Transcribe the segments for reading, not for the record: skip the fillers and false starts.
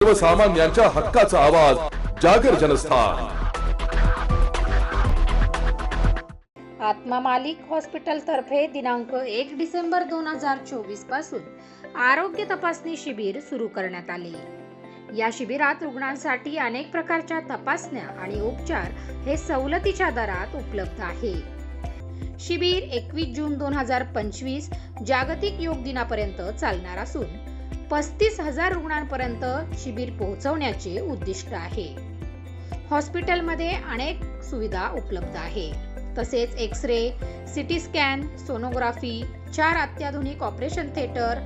सर्वसामान्यांच्या हक्काचा आवाज जागर जनस्थान। आत्मा मालिक हॉस्पिटल तर्फे दिनांक 1 डिसेंबर 2024 पासून आरोग्य तपासणी शिबिर सुरू करण्यात आले। या शिबिरात रुग्णांसाठी अनेक प्रकारच्या तपासण्या आणि उपचार हे सवलतीच्या दरात उपलब्ध आहे। शिबिर 21 जून 2025 जागतिक योग दिनापर्यंत चालणार असून 35,000 रुग्णांपर्यंत शिबिर पोहोचवण्याचे उद्दिष्ट आहे। हॉस्पिटलमध्ये अनेक सुविधा उपलब्ध आहे, तसेच एक्स-रे, सिटी स्कॅन, सोनोग्राफी, 4 अत्याधुनिक operation theatre,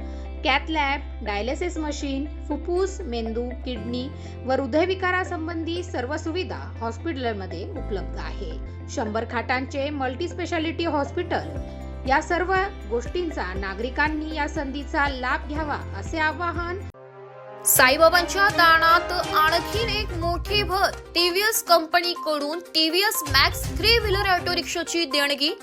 cath lab, dialysis machine, फुफ्फुस, मेंदू, किडनी व हृदयविकारासंबंधी सर्व सुविधा हॉस्पिटलमध्ये उपलब्ध आहे। 100 खाटांचे मल्टी स्पेशालिटी हॉस्पिटल। या सर्व गोष्टींचा नागरिकांनी या संधीचा लाभ घ्यावा असे आवाहन। साईबाबांच्या दानात आणखीन एक मोठी भर। टीव्हीएस कंपनीकडून टीव्हीएस मॅक्स 3 व्हीलर ऑटो रिक्षाची देणगी।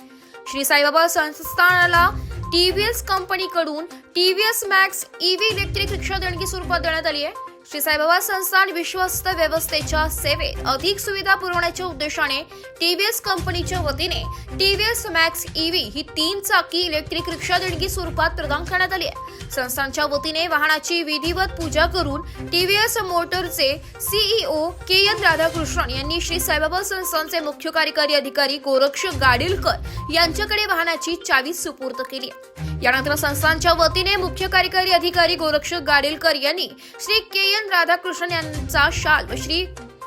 श्री साईबाबा संस्थानाला टीव्हीएस कंपनीकडून टीव्हीएस मॅक्स ईव्ही इलेक्ट्रिक रिक्षा देणगी स्वरूपात देण्यात आली आहे। श्री साईबाबा संस्थान विश्वस्त व्यवस्थेच्या सेवेत अधिक सुविधा पुरवण्याच्या उद्देशाने टीव्हीएस कंपनीच्या वतीने टीव्हीएस मॅक्स ईव्ही ही 3 चाकी इलेक्ट्रिक रिक्षा देणगी स्वरूपात प्रदान करण्यात आली आहे। संस्थानच्या वतीने वाहनाची विधिवत पूजा करून टीव्हीएस मोटरचे सीईओ के.एन. राधाकृष्णन यांनी श्री साईबाबा संस्थानचे मुख्य कार्यकारी अधिकारी गोरक्ष गाडीलकर यांच्याकडे वाहनाची चावी सुपूर्द केली। यानंतर संस्थानच्या वतीने मुख्य कार्यकारी अधिकारी गोरक्ष गाडीलकर यांनी श्री के.एन. राधाकृष्णन यांचा शाल व श्री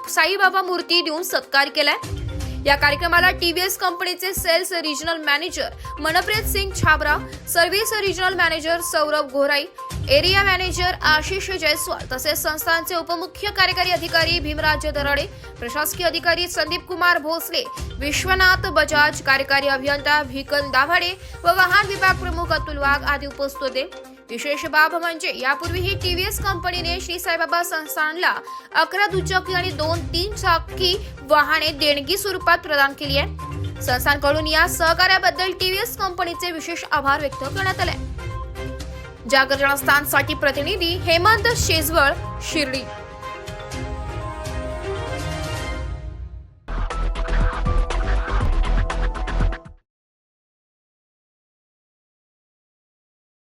साईबाबा मूर्ती देऊन सत्कार केलाय। या कार्यक्रमाला टीव्हीएस कंपनीचे sales regional manager Manpreet Singh Chhabra, service regional manager Saurabh Ghorai, area manager Ashish Jaiswal तसेच संस्थानचे उपमुख्य कार्यकारी अधिकारी भीमराज दराडे, प्रशासकीय अधिकारी संदीप कुमार भोसले, विश्वनाथ बजाज, कार्यकारी अभियंता भिकन दाभाडे व वाहन विभाग प्रमुख अतुल वाघ आदी उपस्थित होते। विशेष बाब म्हणजे यापूर्वीही टीव्हीएस कंपनीने श्री साईबाबा संस्थानला 11 दुचाकी आणि 2-3 चाकी वाहने देणगी स्वरूपात प्रदान केली आहे। संस्थानकडून या सहकार्याबद्दल टीव्हीएस कंपनीचे विशेष आभार व्यक्त करण्यात आले। जागर जनस्थानसाठी प्रतिनिधी हेमंत शेजवळ, शिर्डी।